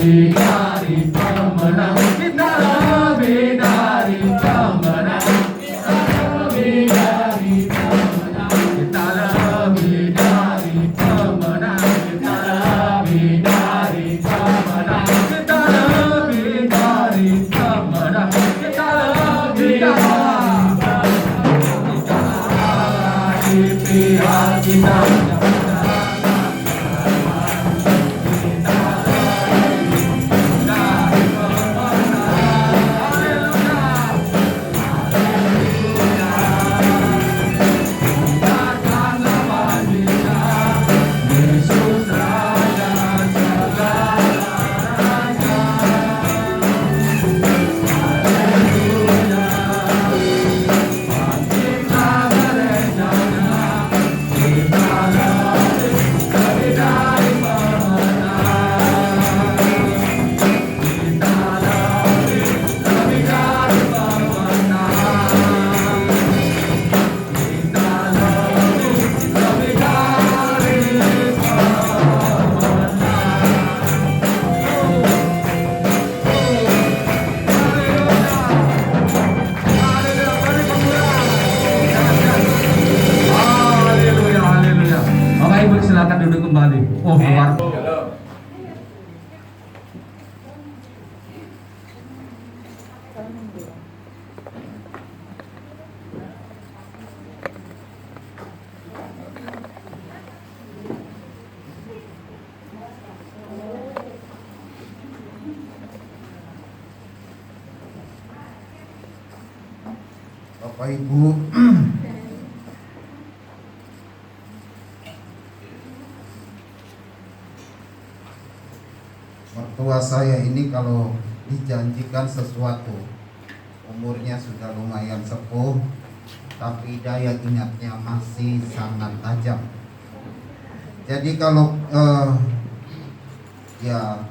dari pemenang, kita lebih dari pemenang, kita lebih dari pemenang, kita lebih dari pemenang, kita lebih dari pemenang, kita lebih dari pemenang, kita lebih dari pihak kita. Silakan duduk kembali. Oh, luar. Bapak Ibu, mertua saya ini kalau dijanjikan sesuatu, umurnya sudah lumayan sepuh, tapi daya ingatnya masih sangat tajam. Jadi kalau ya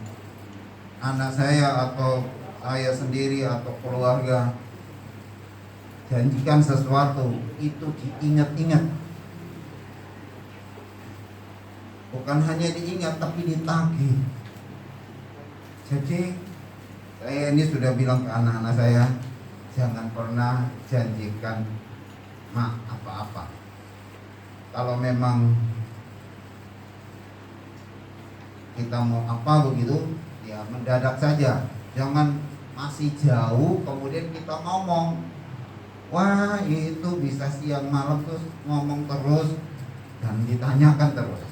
anak saya atau saya sendiri atau keluarga janjikan sesuatu, itu diingat-ingat. Bukan hanya diingat tapi ditagih. Jadi saya ini sudah bilang ke anak-anak saya, jangan pernah janjikan apa-apa. Kalau memang kita mau apa begitu, ya mendadak saja. Jangan masih jauh kemudian kita ngomong, wah itu bisa siang malam terus ngomong terus dan ditanyakan terus.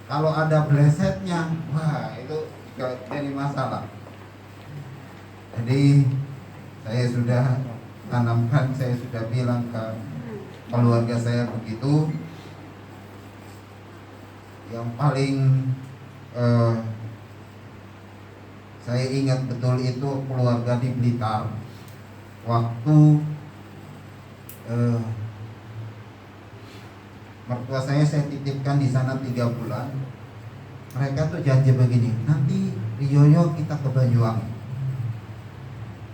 Kalau ada blesetnya, wah itu jadi masalah. Jadi saya sudah tanamkan, saya sudah bilang ke keluarga saya begitu. Yang paling saya ingat betul itu keluarga di Blitar. Waktu mertua saya titipkan di sana 3 bulan. Mereka tuh janji begini, nanti Riyoyo kita ke Banyuwangi.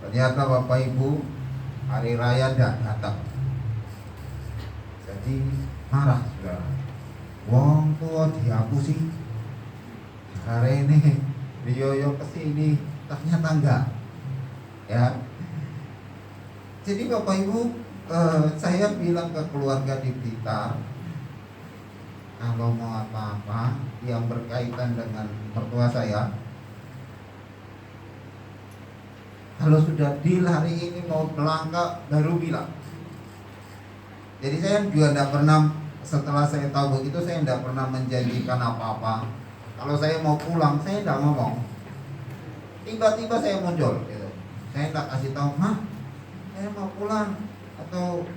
Ternyata Bapak Ibu hari raya datang. Jadi marah saudara. Wong tua dihapusi. Hari ini Riyoyo kesini, ternyata enggak. Ya. Jadi Bapak Ibu, saya bilang ke keluarga di Blitar, kalau mau apa-apa yang berkaitan dengan mertua saya, kalau sudah deal hari ini mau berangkat baru bilang. Jadi saya juga tidak pernah, setelah saya tahu begitu, saya tidak pernah menjanjikan apa-apa. Kalau saya mau pulang, saya tidak ngomong. Tiba-tiba saya muncul gitu. Saya tidak kasih tahu, mah saya mau pulang, atau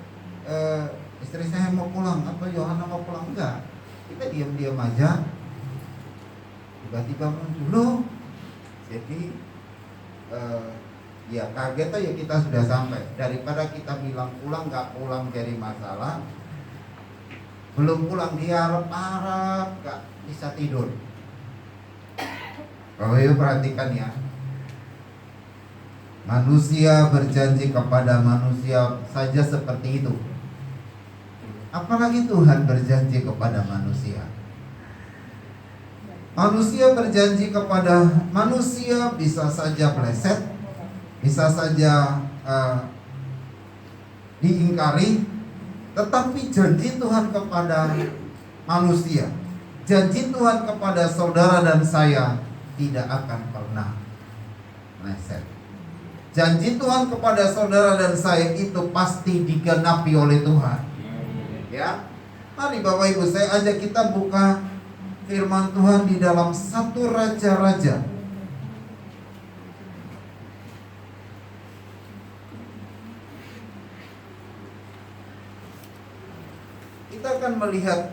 istri saya mau pulang, atau Yohana mau pulang, enggak. Kita diam-diam aja, tiba-tiba muncul loh. Jadi ya kaget tuh ya, kita sudah sampai. Daripada kita bilang pulang nggak pulang jadi masalah, belum pulang dia harap-harap nggak bisa tidur. Bapak Ibu perhatikan ya, manusia berjanji kepada manusia saja seperti itu, apalagi Tuhan berjanji kepada manusia. Manusia berjanji kepada manusia bisa saja meleset, bisa saja diingkari, tetapi janji Tuhan kepada manusia, janji Tuhan kepada saudara dan saya tidak akan pernah meleset. Janji Tuhan kepada saudara dan saya itu pasti digenapi oleh Tuhan. Ya, mari Bapak Ibu, saya ajak kita buka firman Tuhan di dalam 1 Raja-Raja. Kita akan melihat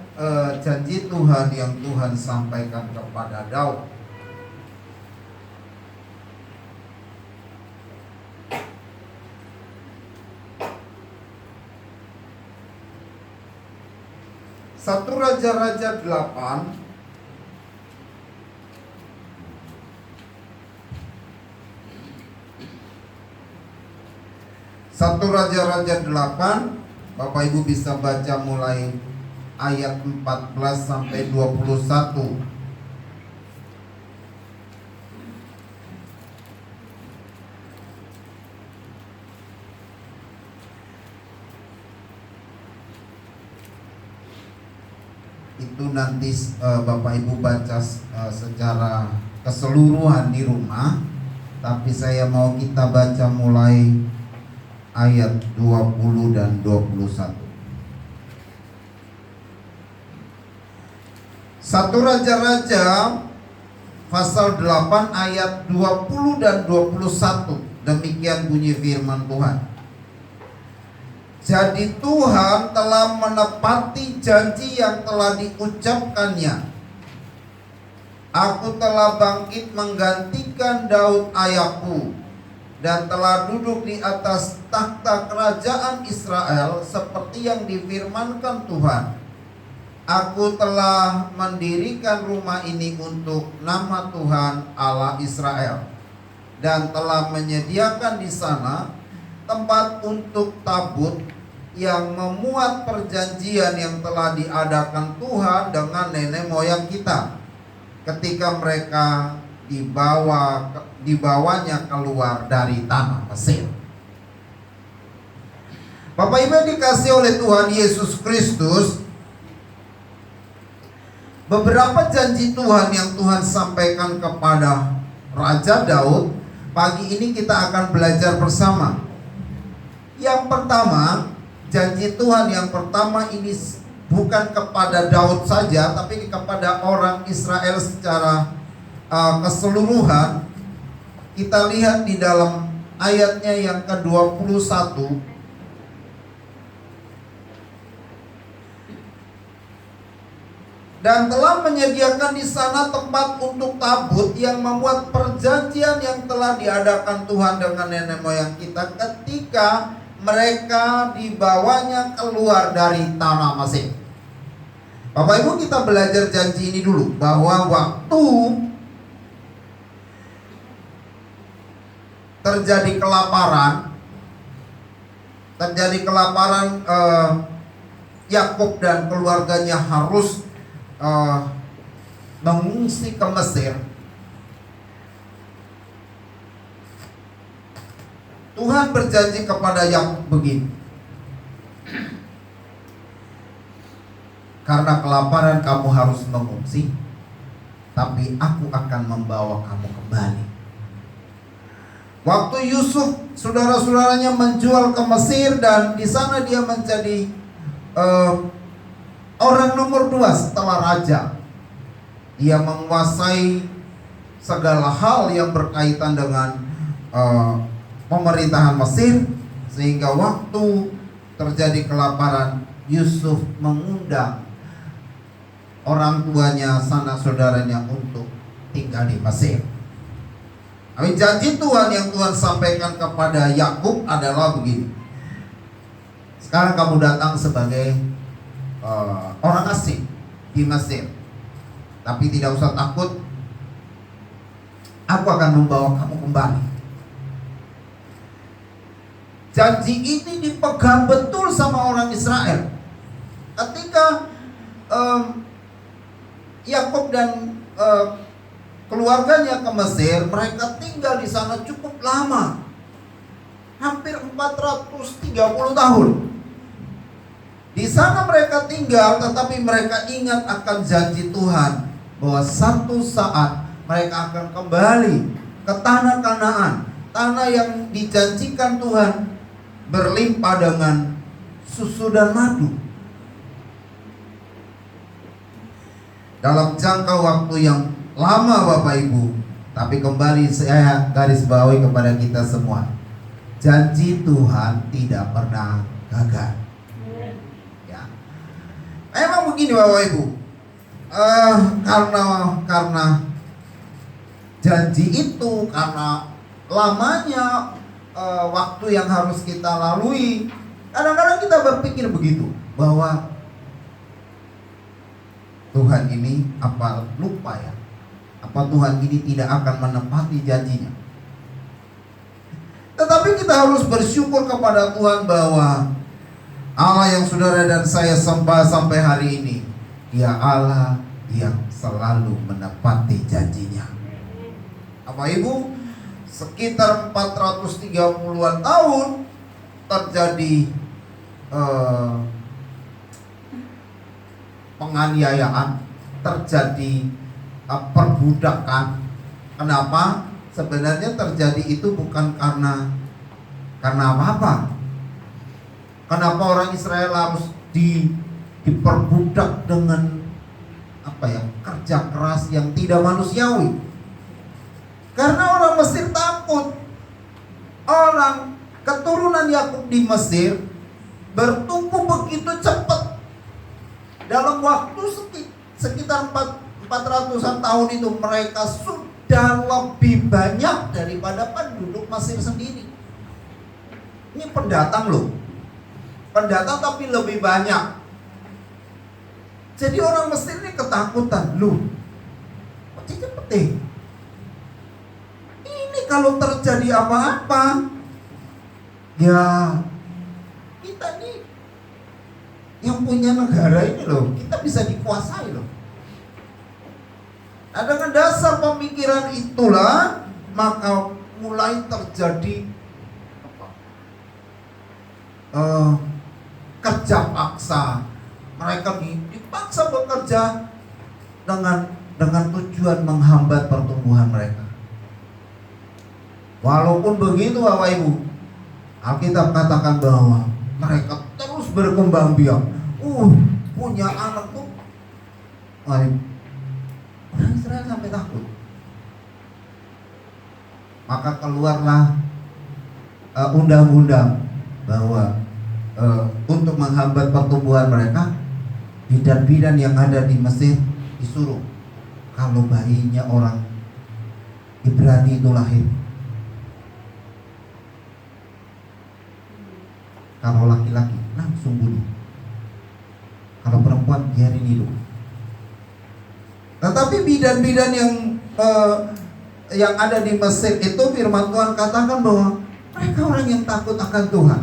janji Tuhan yang Tuhan sampaikan kepada Daud. Satu Raja-Raja 8 1 Raja-Raja 8, Bapak Ibu bisa baca mulai ayat 14 sampai 21. Itu nanti Bapak Ibu baca secara keseluruhan di rumah, tapi saya mau kita baca mulai ayat 20 dan 21. 1 Raja-Raja pasal 8 ayat 20 dan 21. Demikian bunyi firman Tuhan. Jadi Tuhan telah menepati janji yang telah diucapkannya. Aku telah bangkit menggantikan Daud ayahku, dan telah duduk di atas takhta kerajaan Israel seperti yang difirmankan Tuhan. Aku telah mendirikan rumah ini untuk nama Tuhan Allah Israel, dan telah menyediakan di sana tempat untuk tabut yang memuat perjanjian yang telah diadakan Tuhan dengan nenek moyang kita ketika mereka dibawanya keluar dari tanah Mesir. Bapak Ibu yang dikasihi oleh Tuhan Yesus Kristus, beberapa janji Tuhan yang Tuhan sampaikan kepada Raja Daud, pagi ini kita akan belajar bersama. Yang pertama, janji Tuhan yang pertama ini bukan kepada Daud saja, tapi kepada orang Israel secara keseluruhan. Kita lihat di dalam ayatnya yang ke-21. Dan telah menyediakan di sana tempat untuk tabut yang memuat perjanjian yang telah diadakan Tuhan dengan nenek moyang kita ketika mereka dibawanya keluar dari tanah Mesir. Bapak Ibu, kita belajar janji ini dulu, bahwa waktu terjadi kelaparan, Yakub dan keluarganya harus mengungsi ke Mesir. Tuhan berjanji kepada Yakub begini, karena kelaparan kamu harus mengungsi, tapi aku akan membawa kamu kembali. Waktu Yusuf saudara-saudaranya menjual ke Mesir, dan di sana dia menjadi orang nomor 2 setelah raja. Dia menguasai segala hal yang berkaitan dengan pemerintahan Mesir, sehingga waktu terjadi kelaparan, Yusuf mengundang orang tuanya, sanak saudaranya untuk tinggal di Mesir. Amin. Janji Tuhan yang Tuhan sampaikan kepada Yakub adalah begini: sekarang kamu datang sebagai orang asing di Mesir, tapi tidak usah takut, aku akan membawa kamu kembali. Janji ini dipegang betul sama orang Israel. Ketika Yakub dan keluarganya ke Mesir, mereka tinggal di sana cukup lama. Hampir 430 tahun. Di sana mereka tinggal, tetapi mereka ingat akan janji Tuhan bahwa satu saat mereka akan kembali ke tanah Kanaan, tanah yang dijanjikan Tuhan berlimpah dengan susu dan madu. Dalam jangka waktu yang lama Bapak Ibu, tapi kembali saya garis bawahi kepada kita semua, janji Tuhan tidak pernah gagal. Ya, memang begini Bapak Ibu, karena janji itu, karena lamanya waktu yang harus kita lalui, kadang-kadang kita berpikir begitu, bahwa Tuhan ini apa lupa ya? Apa Tuhan ini tidak akan menepati janjinya? Tetapi kita harus bersyukur kepada Tuhan bahwa Allah yang saudara dan saya sembah sampai hari ini, Dia Allah yang selalu menepati janjinya. Bapak Ibu, sekitar 430-an tahun terjadi penganiayaan, terjadi perbudakan. Kenapa? Sebenarnya terjadi itu bukan karena apa-apa. Kenapa orang Israel harus diperbudak dengan kerja keras yang tidak manusiawi? Karena orang Mesir takut. Orang keturunan Yakub di Mesir bertumbuh begitu cepat. Dalam waktu sekitar 400-an tahun itu mereka sudah lebih banyak daripada penduduk Mesir sendiri. Ini pendatang loh. Pendatang tapi lebih banyak. Jadi orang Mesir ini ketakutan. Loh, cepet. Ini kalau terjadi apa-apa, ya kita nih yang punya negara ini loh, kita bisa dikuasai loh. Nah, dengan dasar pemikiran itulah maka mulai terjadi kerja paksa. Mereka dipaksa bekerja dengan tujuan menghambat pertumbuhan mereka. Walaupun begitu Bapak Ibu, Alkitab katakan bahwa mereka terus berkembang biak. Punya anak tuh, orang Israel sampai takut. Maka keluarlah undang-undang bahwa untuk menghambat pertumbuhan mereka, bidan-bidan yang ada di Mesir disuruh, kalau bayinya orang Ibrani itu lahir, kalau laki-laki langsung bunuh, kalau perempuan biarin hidup. Tetapi bidan-bidan yang ada di Mesir itu, firman Tuhan katakan bahwa mereka orang yang takut akan Tuhan.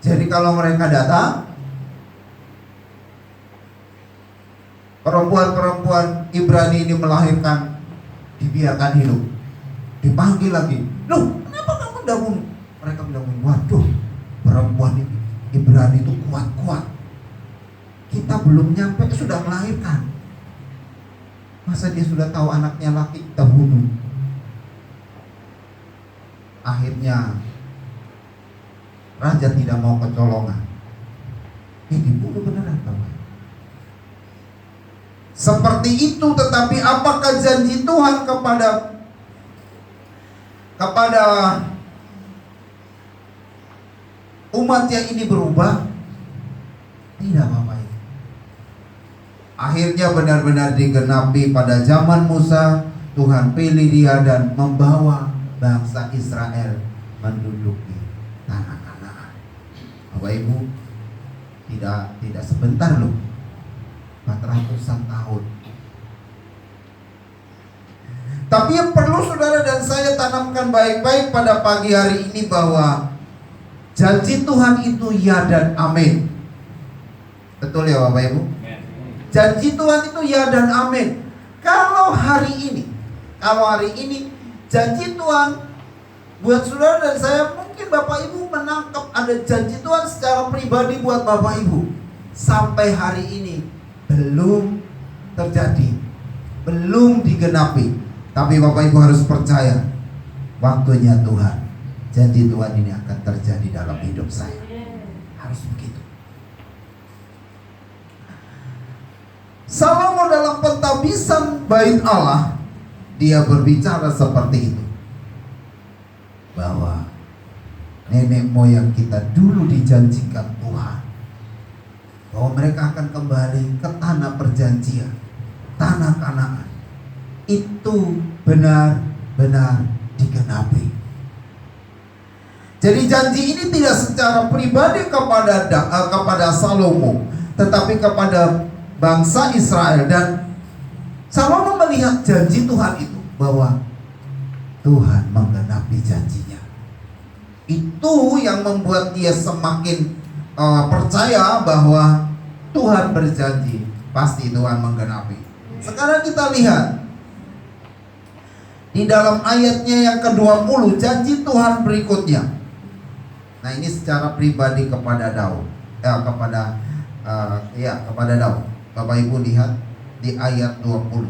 Jadi kalau mereka datang, perempuan-perempuan Ibrani ini melahirkan, dibiarkan hidup. Dipanggil lagi, loh kenapa kamu tidak bunuh? Mereka bilang, waduh, perempuan Ibrani itu kuat-kuat. Kita belum nyampe sudah melahirkan. Masa dia sudah tahu anaknya laki, kita bunuh. Akhirnya raja tidak mau kecolongan, dibunuh beneran Bapak. Seperti itu. Tetapi apakah janji Tuhan kepada umatnya ini berubah? Tidak Bapak. Akhirnya benar-benar digenapi pada zaman Musa. Tuhan pilih dia dan membawa bangsa Israel menduduki tanah Kanaan. Bapak Ibu, tidak sebentar loh, 400-an tahun. Tapi yang perlu saudara dan saya tanamkan baik-baik pada pagi hari ini, bahwa janji Tuhan itu ya dan amin. Betul ya Bapak Ibu? Janji Tuhan itu ya dan amin. Kalau hari ini janji Tuhan buat saudara dan saya, mungkin Bapak Ibu menangkap ada janji Tuhan secara pribadi buat Bapak Ibu. Sampai hari ini belum terjadi, belum digenapi. Tapi Bapak Ibu harus percaya, waktunya Tuhan, janji Tuhan ini akan terjadi dalam hidup saya. Harus begitu. Salomo dalam pentabisan bait Allah, dia berbicara seperti itu, bahwa nenek moyang kita dulu dijanjikan Tuhan bahwa mereka akan kembali ke tanah perjanjian, tanah Kanaan. Itu benar-benar digenapi. Jadi janji ini tidak secara pribadi kepada Salomo, tetapi kepada bangsa Israel. Dan Salomo melihat janji Tuhan itu, bahwa Tuhan menggenapi janjinya. Itu yang membuat dia semakin percaya bahwa Tuhan berjanji, pasti Tuhan menggenapi. Sekarang kita lihat di dalam ayatnya yang ke-20, janji Tuhan berikutnya. Nah, ini secara pribadi kepada Daud. Kepada Daud. Bapak Ibu lihat di ayat 20.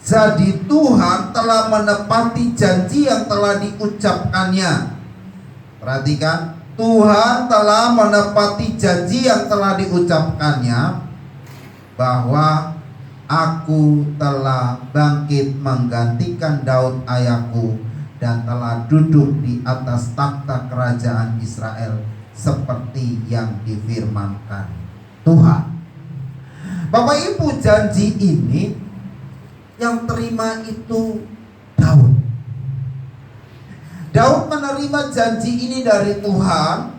Jadi Tuhan telah menepati janji yang telah diucapkannya. Perhatikan, Tuhan telah menepati janji yang telah diucapkannya, bahwa aku telah bangkit menggantikan Daud ayahku, dan telah duduk di atas takhta kerajaan Israel seperti yang difirmankan Tuhan. Bapak Ibu, janji ini yang terima itu Daud. Daud menerima janji ini dari Tuhan,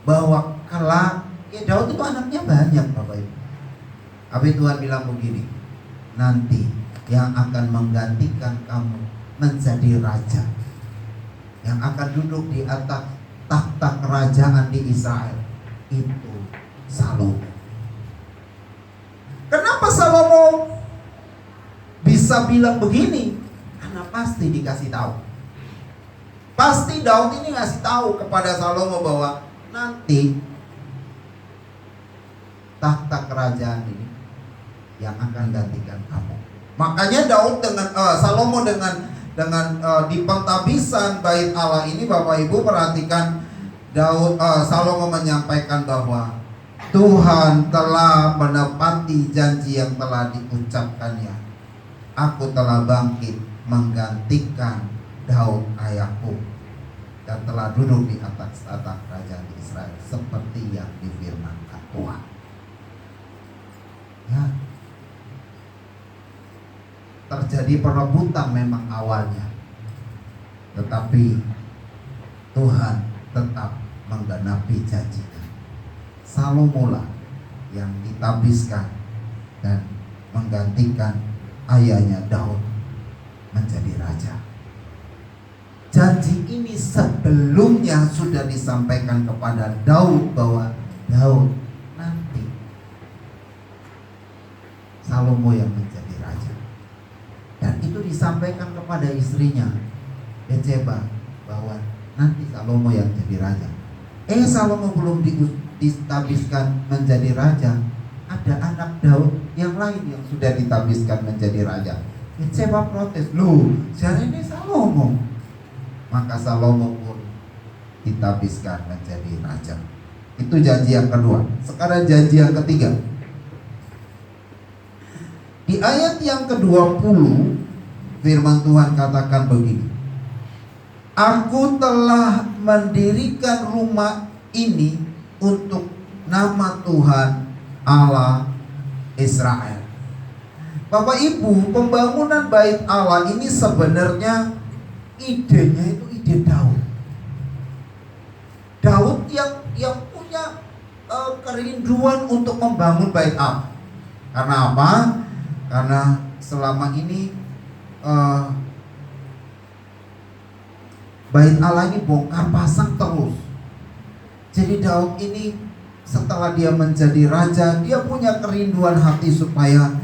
bahwa kelak, Daud itu anaknya banyak Bapak Ibu. Tapi Tuhan bilang begini, nanti yang akan menggantikan kamu menjadi raja, yang akan duduk di atas takhta kerajaan di Israel, itu Salomo. Kenapa Salomo bisa bilang begini? Karena pasti dikasih tahu. Pasti Daud ini ngasih tahu kepada Salomo bahwa nanti takhta kerajaan ini yang akan gantikan kamu. Makanya Salomo dengan di pentabisan bait Allah ini, Bapak Ibu perhatikan, Salomo menyampaikan bahwa Tuhan telah menepati janji yang telah diucapkannya. Aku telah bangkit menggantikan Daud ayahku, dan telah duduk di atas tahta kerajaan di Israel seperti yang difirmankan Tuhan. Ya, terjadi perebutan memang awalnya, tetapi Tuhan tetap menggenapi janjinya. Salomo lah yang ditabiskan dan menggantikan ayahnya Daud menjadi raja. Janji ini sebelumnya sudah disampaikan kepada Daud, bahwa Daud nanti Salomo yang menjadi raja. Dan itu disampaikan kepada istrinya Betseba, bahwa nanti Salomo yang jadi raja. Salomo belum ditabiskan menjadi raja, ada anak Daud yang lain yang sudah ditabiskan menjadi raja. Betseba protes, loh, siapa ini Salomo? Maka Salomo pun ditabiskan menjadi raja. Itu janji yang kedua. Sekarang janji yang ketiga. Di ayat yang ke-20, firman Tuhan katakan begini, aku telah mendirikan rumah ini untuk nama Tuhan Allah Israel. Bapak Ibu, pembangunan bait Allah ini sebenarnya idenya itu ide Daud. Daud yang punya kerinduan untuk membangun bait Allah. Karena apa? Karena selama ini bait Allah ini bongkar pasang terus. Jadi Daud ini setelah dia menjadi raja, dia punya kerinduan hati supaya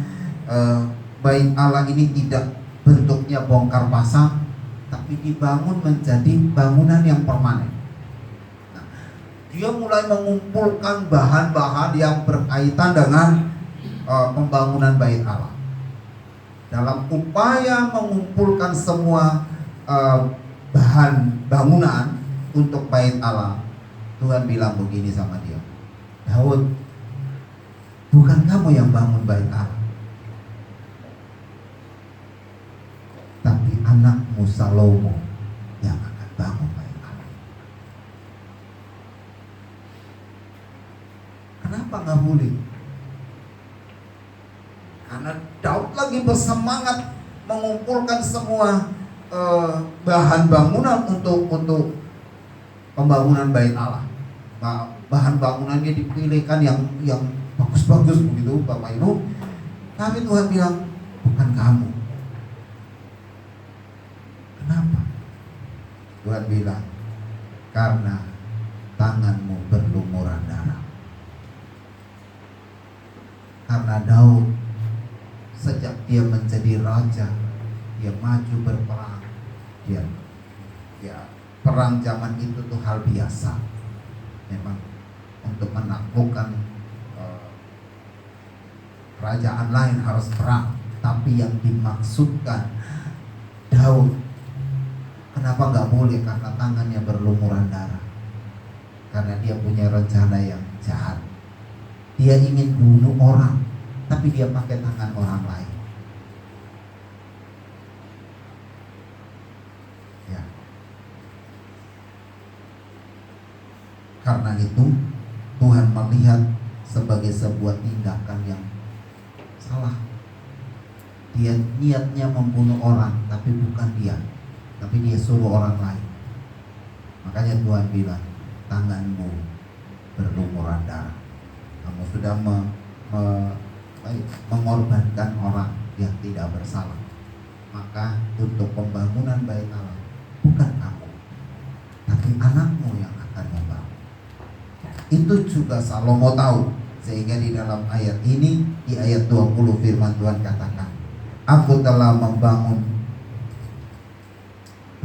bait Allah ini tidak bentuknya bongkar pasang, tapi dibangun menjadi bangunan yang permanen. Nah, dia mulai mengumpulkan bahan-bahan yang berkaitan dengan pembangunan bait Allah. Dalam upaya mengumpulkan semua bahan bangunan untuk bait Allah, Tuhan bilang begini sama dia, Daud, bukan kamu yang bangun bait Allah, tapi anakmu Salomo yang akan bangun bait Allah. Kenapa nggak boleh? Karena Daud lagi bersemangat mengumpulkan semua bahan bangunan untuk pembangunan bait Allah. Bahan bangunannya dipilihkan yang bagus-bagus begitu, Bapak Ibu. Tapi Tuhan bilang, bukan kamu. Kenapa? Tuhan bilang, karena tanganmu berlumuran darah. Karena Daud sejak dia menjadi raja, dia maju berperang. Perang zaman itu tuh hal biasa. Memang untuk menaklukkan kerajaan lain harus perang. Tapi yang dimaksudkan Daud, kenapa nggak boleh? Karena tangannya berlumuran darah. Karena dia punya rencana yang jahat. Dia ingin bunuh orang, tapi dia pakai tangan orang lain. Ya. Karena itu Tuhan melihat sebagai sebuah tindakan yang salah. Dia niatnya membunuh orang, tapi bukan dia, tapi dia suruh orang lain. Makanya Tuhan bilang, tanganmu berlumuran darah. Kamu sudah mengorbankan orang yang tidak bersalah. Maka untuk pembangunan bait Allah, bukan kamu, tapi anakmu yang akan membangun. Itu juga Salomo tahu. Sehingga di dalam ayat ini, di ayat 20 firman Tuhan katakan, aku telah membangun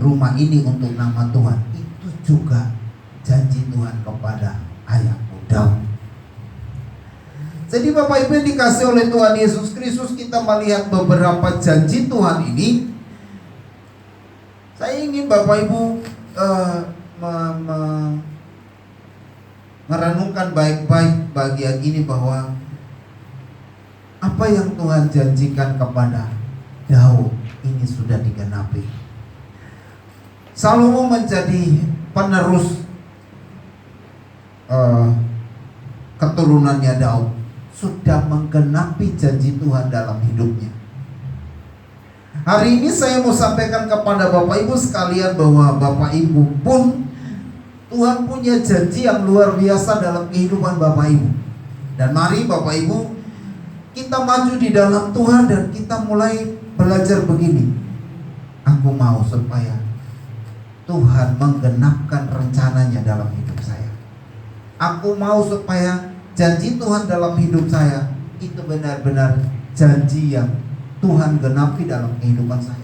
rumah ini untuk nama Tuhan. Itu juga janji Tuhan kepada ayahku Daud. Jadi Bapak Ibu yang dikasih oleh Tuhan Yesus Kristus, kita melihat beberapa janji Tuhan ini. Saya ingin Bapak Ibu merenungkan baik-baik bagian ini, bahwa apa yang Tuhan janjikan kepada Daud ini sudah digenapi. Salomo menjadi penerus keturunannya Daud, sudah menggenapi janji Tuhan dalam hidupnya. Hari ini saya mau sampaikan kepada Bapak Ibu sekalian bahwa Bapak Ibu pun Tuhan punya janji yang luar biasa dalam kehidupan Bapak Ibu. Dan mari Bapak Ibu, kita maju di dalam Tuhan dan kita mulai belajar begini. Aku mau supaya Tuhan menggenapkan rencananya dalam hidup saya. Aku mau supaya janji Tuhan dalam hidup saya itu benar-benar janji yang Tuhan genapi dalam kehidupan saya.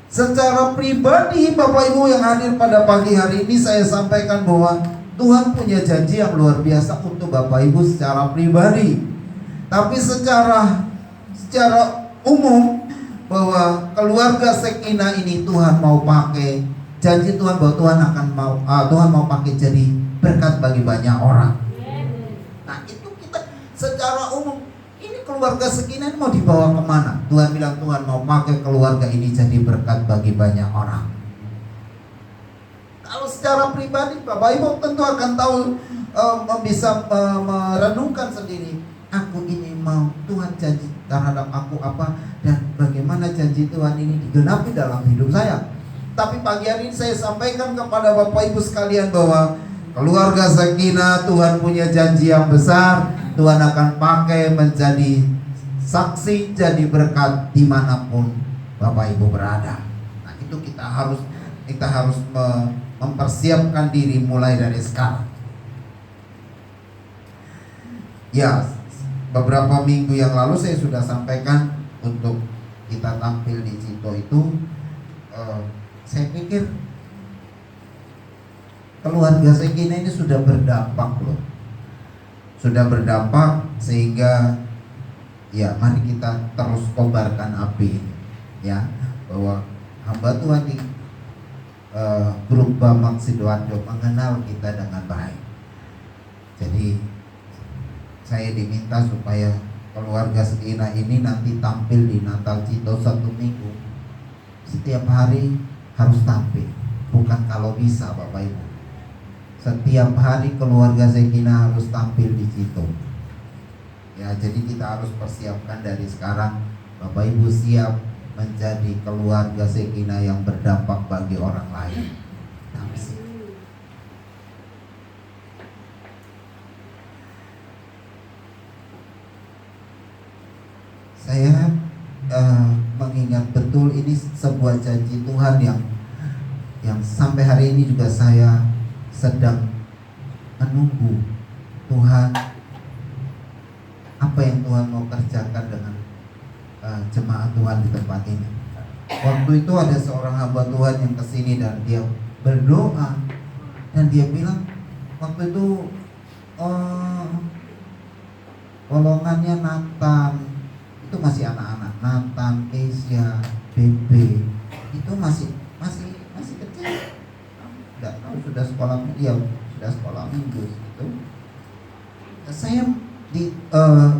Secara pribadi Bapak Ibu yang hadir pada pagi hari ini, saya sampaikan bahwa Tuhan punya janji yang luar biasa untuk Bapak Ibu secara pribadi. Tapi secara umum, bahwa keluarga Sekinah ini Tuhan mau pakai, janji Tuhan bahwa Tuhan mau pakai jadi berkat bagi banyak orang. Nah itu kita secara umum, ini keluarga Sekinah mau dibawa kemana? Tuhan bilang Tuhan mau pakai keluarga ini jadi berkat bagi banyak orang. Kalau secara pribadi Bapak Ibu tentu akan tahu, bisa merenungkan sendiri. Aku ini mau Tuhan janji terhadap aku apa, dan bagaimana janji Tuhan ini digenapi dalam hidup saya. Tapi pagi hari ini saya sampaikan kepada Bapak Ibu sekalian bahwa keluarga Sekinah Tuhan punya janji yang besar. Tuhan akan pakai menjadi saksi, jadi berkat dimanapun Bapak Ibu berada. Nah itu kita harus mempersiapkan diri mulai dari sekarang. Ya, beberapa minggu yang lalu saya sudah sampaikan untuk kita tampil di Cito itu, saya pikir keluarga Sekina ini sudah berdampak loh, sudah berdampak sehingga ya mari kita terus kobarkan api ini, ya, bahwa hamba Tuhan di grup Bamak Sidoarjo mengenal kita dengan baik. Jadi saya diminta supaya keluarga Sekina ini nanti tampil di Natal Cito 1 minggu, setiap hari harus tampil, bukan kalau bisa Bapak Ibu. Setiap hari keluarga Sekina harus tampil di Cito. Ya, jadi kita harus persiapkan dari sekarang. Bapak Ibu siap menjadi keluarga Sekina yang berdampak bagi orang lain. Saya mengingat betul ini sebuah janji Tuhan yang sampai hari ini juga saya sedang menunggu Tuhan, apa yang Tuhan mau kerjakan dengan jemaat Tuhan di tempat ini. Waktu itu ada seorang hamba Tuhan yang kesini dan dia berdoa dan dia bilang waktu itu golongannya Nathan itu masih anak-anak, Nathan, Asia, Bebe itu masih kecil, nggak tahu sudah sekolah, ya sudah sekolah minggu itu. Saya di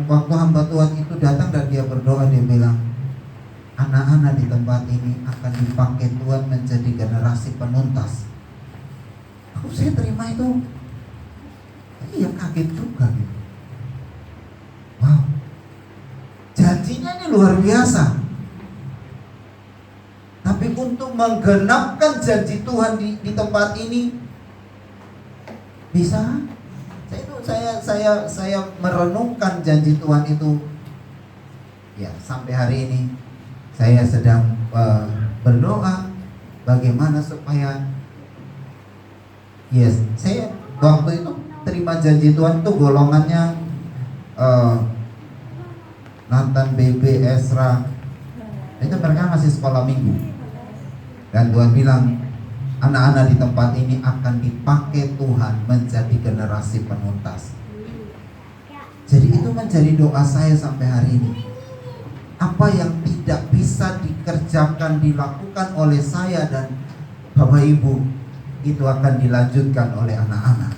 waktu hamba Tuhan itu datang dan dia berdoa, dia bilang anak-anak di tempat ini akan dipakai Tuhan menjadi generasi penuntas. Saya terima itu, iya kaget juga gitu. Wow, janjinya ini luar biasa. Tapi untuk menggenapkan janji Tuhan di tempat ini bisa. Saya merenungkan janji Tuhan itu. Ya, sampai hari ini saya sedang berdoa bagaimana supaya saya waktu itu terima janji Tuhan itu golongannya Nathan, Bebe, Esra, itu mereka masih sekolah minggu. Dan Tuhan bilang anak-anak di tempat ini akan dipakai Tuhan menjadi generasi penuntas. Jadi itu menjadi doa saya sampai hari ini. Apa yang tidak bisa dikerjakan, dilakukan oleh saya dan Bapak Ibu, itu akan dilanjutkan oleh anak-anak.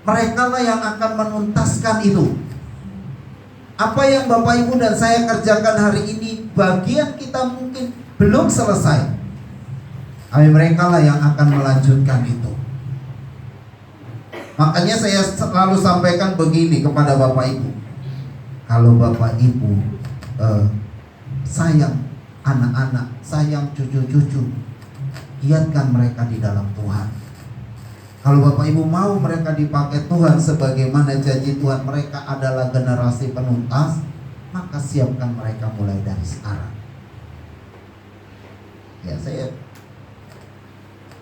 Mereka lah yang akan menuntaskan itu. Apa yang Bapak Ibu dan saya kerjakan hari ini, bagian kita mungkin belum selesai, tapi mereka lah yang akan melanjutkan itu. Makanya saya selalu sampaikan begini kepada Bapak Ibu, kalau Bapak Ibu sayang anak-anak, sayang cucu-cucu, giatkan mereka di dalam Tuhan. Kalau Bapak Ibu mau mereka dipakai Tuhan sebagaimana janji Tuhan mereka adalah generasi penuntas, maka siapkan mereka mulai dari sekarang. Ya, saya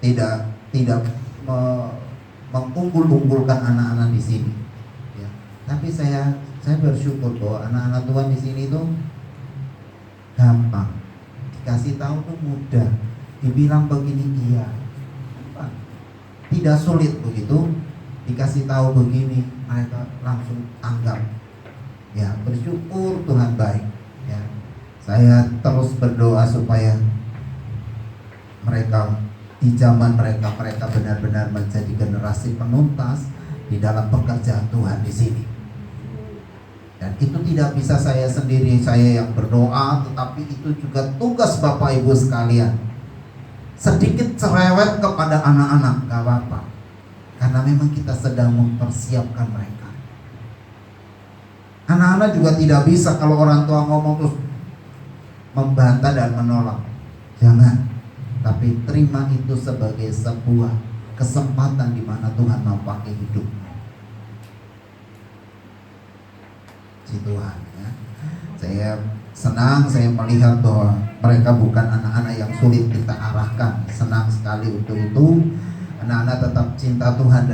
tidak mengunggul-unggulkan anak-anak di sini. Ya, tapi saya bersyukur bahwa anak-anak Tuhan di sini itu gampang, dikasih tahu tuh mudah, dibilang begini iya, gampang. Tidak sulit begitu, dikasih tahu begini mereka langsung tanggap. Ya, bersyukur Tuhan baik. Ya, saya terus berdoa supaya mereka di zaman mereka benar-benar menjadi generasi penuntas di dalam pekerjaan Tuhan di sini. Dan itu tidak bisa saya sendiri, saya yang berdoa, tetapi itu juga tugas Bapak Ibu sekalian. Sedikit cerewet kepada anak-anak, gak apa-apa, karena memang kita sedang mempersiapkan mereka. Anak-anak juga tidak bisa kalau orang tua ngomong terus membantah dan menolak. Jangan. Tapi terima itu sebagai sebuah kesempatan di mana Tuhan mau pakai hidup si Tuhan, ya. Saya senang saya melihat bahwa mereka bukan anak-anak yang sulit kita arahkan. Senang sekali untuk itu. Anak-anak tetap cinta Tuhan.